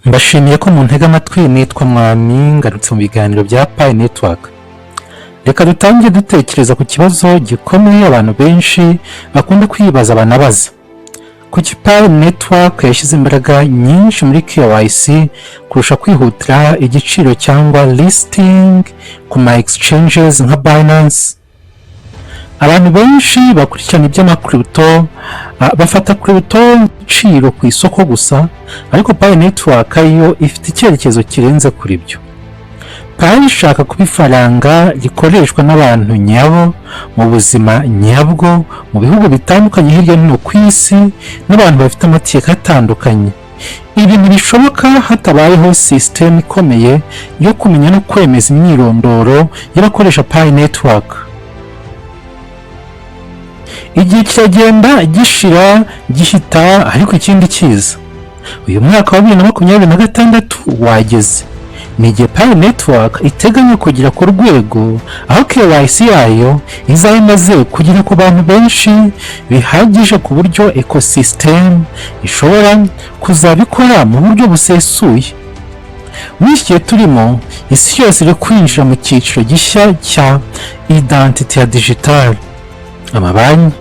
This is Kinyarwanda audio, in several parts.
Mbashimiye ko muntega amatwi. Nitwa Mwami, ngarutse mu biganiro bya Pi Network. Reka dutangire dutekereza ku kibazo gikomeye abantu benshi bakunda kwibaza banabaza. Kuki Pi Network yashyize imbaraga nyinshi muri KYC kurusha kwihutira igiciro cyangwa listing ku ma exchanges nka Binance? Abantu benshi bakurikirana iby'amakrypto bafata crypto igiciro ku isoko gusa, ariko Pi Network yo ifite icyerekezo kirenze kuri byo. Pi ishaka kuba ifaranga rikoreshwa n'abantu nyabo mu buzima nyabwo mu bihugu bitandukanye hirya no hino ku isi, n'abantu bafite amateka atandukanye. Ibi ntibishoboka hatabayeho system ikomeye yo kumenya no kwemeza imyirondoro y'abakoresha Pi Network. Igihe kiragenda gishira gihita, ariko ikindi kiza. Uyu mwaka wa 2026 wageze. Ni igihe Pi Network iteganya kugira ku rwego aho KYC yayo izaba imaze kugera ku bantu benshi bihagije ku buryo ecosystem ishobora kuzabikora mu buryo busesuye. Muri iki gihe turimo, isi yose iri kwinjira mu cyiciro gishya cya identity ya digital. Amabanki,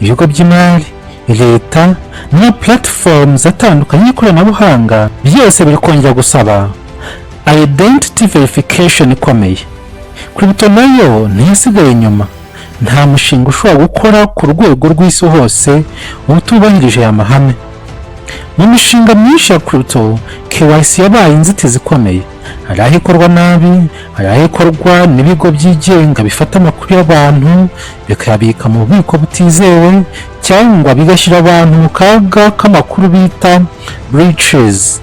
ibigo by'imari, leta na platforms atandukanye y'ikoranabuhanga byose biri kongera gusaba identity verification ikomeye. Crypto nayo ntiyasigaye inyuma. Nta mushinga ushobora gukora ku rwego rw'isi hose utubahirije aya mahame. Mu mishinga myinshi ya crypto, KYC yabaye inzitizi ikomeye. Hari aho ikorwa nabi, hari aho ikorwa n'ibigo byigenga bifata amakuru y'abantu bikayabika mu bubiko butizewe, cyangwa bigashyira abantu mu kaga k'amakuru bita breaches.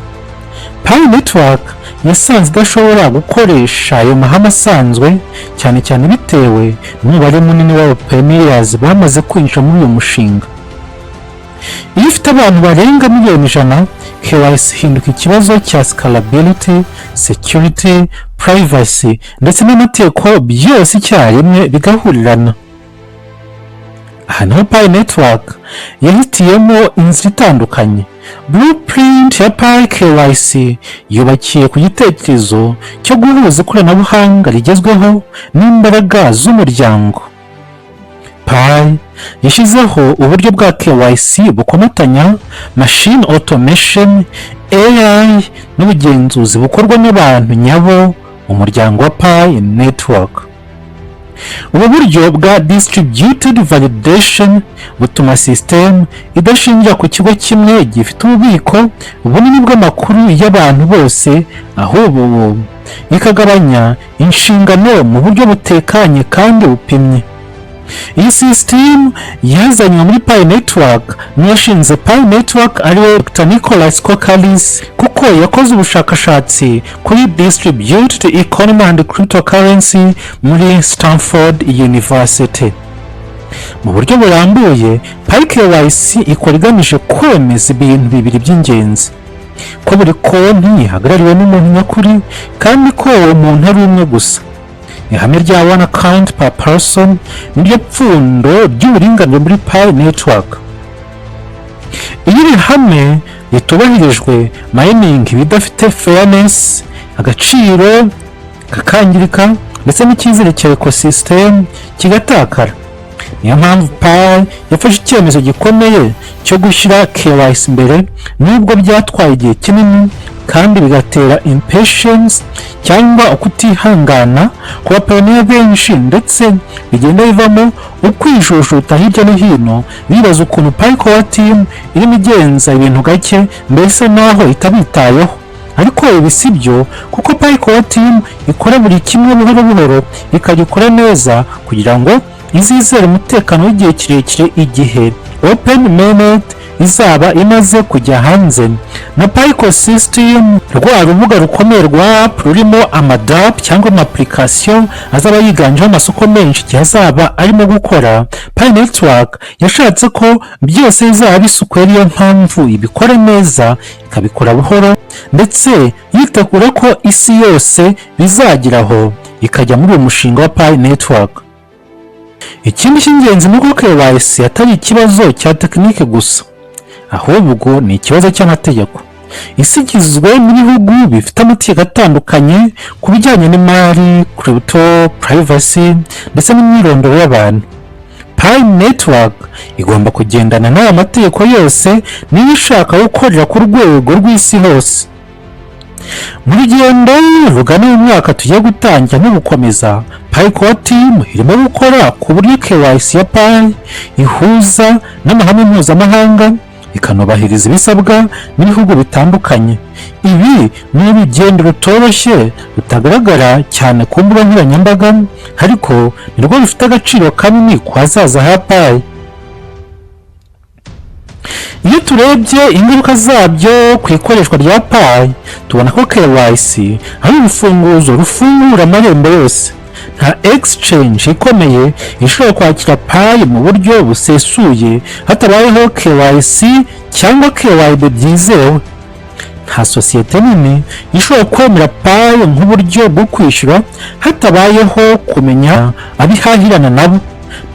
Pi Network yasanze idashobora gukoresha ayo mahame asanzwe, cyane cyane bitewe n'umubare munini w'abapioneers bamaze kwinjira muri uyu mushinga. Iyo ufite abantu barenga miliyoni 100, KYC ihinduka ikibazo cya scalability, security, privacy ndetse n'amategeko byose icyarimwe bigahurirana. Aha niho Pi Network yahitiyemo inzira itandukanye. Blueprint ya Pi KYC yubakiye ku gitekerezo cyo guhuza ikoranabuhanga rigezweho n'imbaraga z'umuryango. Pi yashyizeho uburyo bwa KYC bukomatanya machine automation, AI n'ubugenzuzi bukorwa n'abantu nyabo mu muryango wa Pi Network. Ubu buryo bwa distributed validation butuma system idashingira ku kigo kimwe gifite ububiko bunini bw'amakuru y'abantu bose, ahubwo ikagabanya inshingano mu buryo butekanye kandi bupimye. Iyi system yazanywe muri Pi Network n'iyashinze Pi Network ariwe Dr. Nicholas Kokalis, kuko yakoze ubushakashatsi kuri distributed economy and cryptocurrency muri Stanford University. Mu buryo burambuye, Pi KYC ikora igamije kwemeza ibintu bibiri by'ingenzi: ko buri konti ihagarariwe n'umuntu nyakuri, kandi ko uwo muntu ari umwe gusa. Ihame rya one account per person niryo pfundo ry'uburinganire muri Pi Network. Iyo iri hame ritubahirijwe, mining bidafite fairness, agaciro kakangirika ndetse n'icyizere cya ecosystem kigatakara. Niyo mpamvu Pi yafashe icyemezo gikomeye cyo gushyira KYC imbere, nubwo byatwaye igihe kinini kandi bigatera impatience cyangwa ukutihangana ku bapioneer benshi, ndetse bigenda bivamo ukwijujuta hirya no hino bibaza ukuntu Pi Core Team irimo igenza ibintu gake, mbese naho itabitayeho. Ariko ibi si byo, kuko Pi Core Team ikora buri kimwe buhoro buhoro, ikagikora neza kugira ngo izizere umutekano w'igihe kirekire igihe Open Mainnet izaba imaze kujya hanze. Na Pi Ecosystem, rwa rubuga rukomeye rwa app rurimo amadApp cyangwa amapplication azaba yiganjeho amasoko menshi igihe azaba arimo gukora. Pi Network yashatse ko byose bizaba bisukuye, ariyo mpamvu ibikora neza, ikabikora buhoro, ndetse yitegura ko isi yose bizageraho ikajya muri uyu mushinga wa Pi Network. Ikindi cy'ingenzi ni uko KYC atari ikibazo cya tekinike gusa, ahubwo ni ikibazo cy'amategeko. isi igizwe n'ibihugu bifite amategeko atandukanye ku bijyanye n'imari, crypto, privacy ndetse n'imyirondoro y'abantu. Pi Network igomba kugendana n'aya mategeko yose niba ishaka gukorera ku rwego rw'isi hose. Mu rugendo rugana uyu mwaka tugiye gutangira no gukomeza, Pi Core Team irimo gukora ku buryo KYC ya Pi ihuza n'amahame mpuzamahanga ikanubahiriza ibisabwa n'ibihugu bitandukanye. Ibi ni urugendo rutoroshye rutagaragara cyane ku mbuga nkoranyambaga, ariko nirwo rufite agaciro kanini ku hazaza ha Pi. Iyo turebye ingaruka zabyo ku ikoreshwa rya Pi, tubona ko KYC ari urufunguzo rufungura amarembo yose. Nta exchange ikomeye ishobora kwakira Pi mu buryo busesuye hatabayeho KYC cyangwa KYB byizewe. Nta sosiyete nini ishobora kwemera Pi nk'uburyo bwo kwishyura hatabayeho kumenya abihahirana nabo.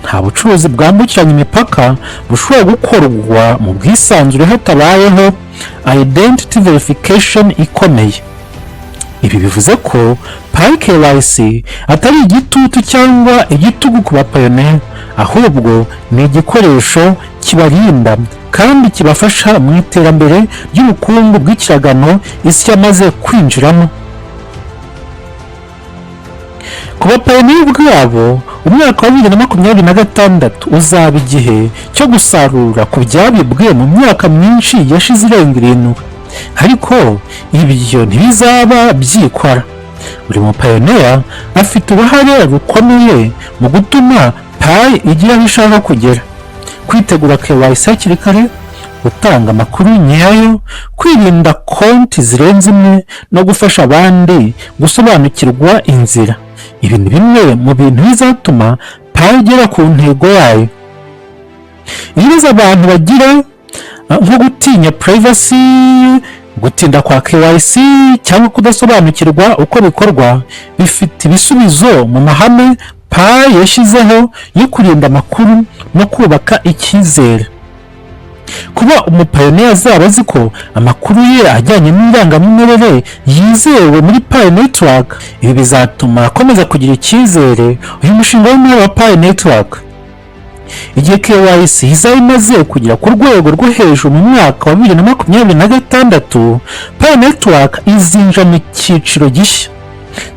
Nta bucuruzi bwambukiranya imipaka bushobora gukorwa mu bwisanzure hatabayeho identity verification ikomeye. Ibi bivuze ko Pi KYC atari igitutu cyangwa igitugu ku bapayoneri, ahubwo ni igikoresho kibarinda kandi kibafasha mu iterambere ry'ubukungu bw'ikiragano isi yamaze kwinjiramo. Ku bapayoneri ubwabo, umwaka wa 2026 uzaba igihe cyo gusarura ku byabibwe mu myaka myinshi yashize irenga 7. Ariko ibyo ntibizaba byikora. Buri mupayoneri afite uruhare rukomeye mu gutuma Pi igira aho ishaka kugera. Kwitegura KYC hakiri kare, gutanga amakuru nyayo, kwirinda konti zirenze imwe no gufasha abandi gusobanukirwa inzira. Ibi ni bimwe mu bintu bizatuma Pi igera ku ntego yayo. Ibibazo abantu bagira nko gutinya privacy, gutinda kwa KYC cyangwa kudasobanukirwa uko bikorwa, bifite ibisubizo mu mahame Pi yashyizeho yo kurinda amakuru no kubaka icyizere. Kuba umupayoneri azaba azi ko amakuru ye ajyanye n'irangamimerere yizewe muri Pi Network, ibi bizatuma akomeza kugira icyizere uyu mushinga w'imari wa Pi Network. Igihe KYC izaba imaze kugera ku rwego rwo hejuru mu mwaka wa 2026, Pi Network izinjira mu cyiciro gishya.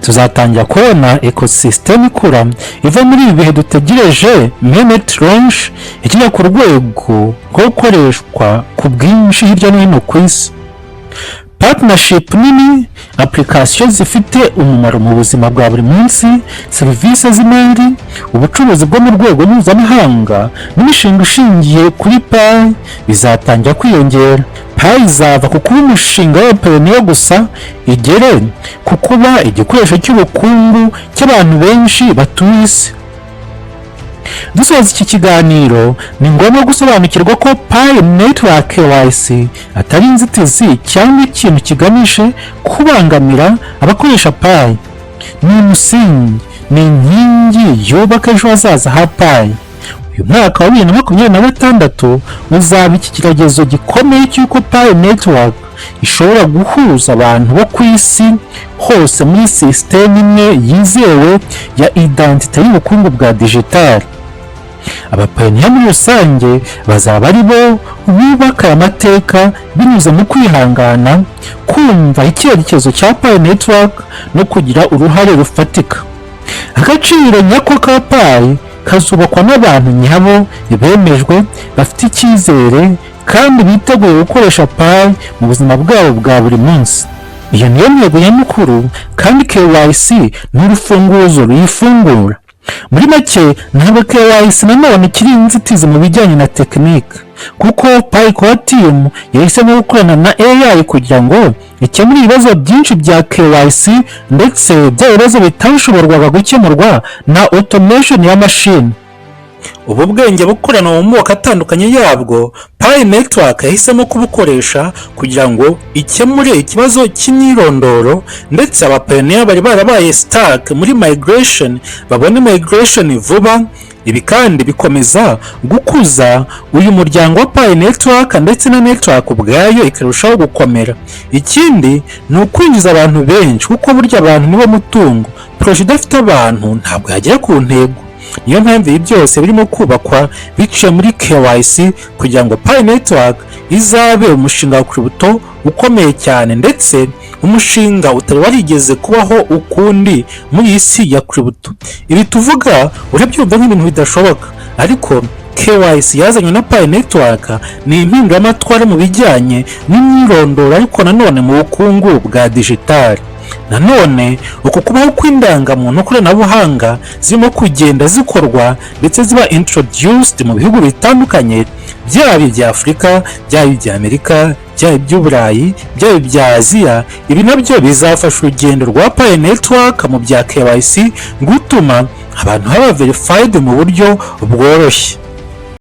Tuzatangira kubona ecosystem ikura iva muri ibi bihe dutegereje mainnet launch ikijya ku rwego rwo gukoreshwa ku bwinshi hirya no hino ku isi. Partnership nini, application zifite umumaro mu buzima bwa buri munsi, serivisi z'imari, ubucuruzi bwo mu rwego mpuzamahanga n'imishinga ishingiye kuri Pi bizatangira kwiyongera. Pi izava ku kuba umushinga w'abapayoneri gusa igere ku kuba igikoresho cy'ubukungu cy'abantu benshi batuye isi. Dusoza iki kiganiro, ni ngombwa gusobanukirwa ko Pi Network KYC atari inzitizi cyangwa ikintu kiganishe kubangamira abakoresha Pi. Ni umusingi, ni inkingi yubaka ejo hazaza ha Pi. Uyu mwaka wa 2026 uzaba ikigeragezo gikomeye cy'uko Pi Network ishobora guhuza abantu bo ku isi hose muri sisiteme imwe yizewe ya identite y'ubukungu bwa digital. Abapayoneri muri rusange bazaba ari bo bubaka amateka binyuze mu kwihangana, kumva icyerekezo cya Pi Network no kugira uruhare rufatika. Agaciro nyako ka Pi kazubakwa n'abantu nyabo bemejwe, bafite icyizere kandi biteguye gukoresha Pi mu buzima bwabo bwa buri munsi. Iyo niyo ntego nyamukuru, kandi KYC ni urufunguzo ruyifungura. Muri make, ntabwo KYC nanone ikiri inzitizi mu bijyanye na tekinike, kuko Pi Core Team yahisemo gukorana na AI kugira ngo ikemure ibibazo byinshi bya KYC, ndetse bya bibazo bitashoborwaga gukemurwa na automation ya machine. Ubu bwenge bukorana mu moko atandukanye yabwo, Pi Network yahisemo kubukoresha kugira ngo ikemure ikibazo cy'imyirondoro, ndetse abapayoneri bari barabaye stuck muri migration babone migration vuba, Ibi kandi bikomeza gukuza uyu muryango wa Pi Network ndetse na network ubwayo ikarushaho gukomera. Ikindi ni ukwinjiza abantu benshi kuko burya abantu nibo mutungo. Proje idafite abantu ntabwo yagera ku ntego. Niyo mpamvu ibi byose birimo kubakwa biciye muri KYC kugira ngo Pi Network izabe umushinga wa crypto ukomeye cyane, ndetse umushinga utari warigeze kubaho ukundi muri iyi si ya crypto. Ibi tuvuga urabyumva nk'ibintu bidashoboka, ariko KYC yazanywe na Pi Network ni impinduramatwara mu bijyanye n'imyirondoro, ariko nanone mu bukungu bwa digitali. Nanone uko kubaho kw'indangamuntu koranabuhanga zirimo kugenda zikorwa ndetse ziba introduced mu bihugu bitandukanye, byaba ibya Afurika, byaba ibya Amerika, byaba iby'Uburayi, byaba ibya Aziya. Ibi nabyo bizafasha urugendo rwa Pi Network mu bya KYC gutuma abantu baba verified mu buryo bworoshye.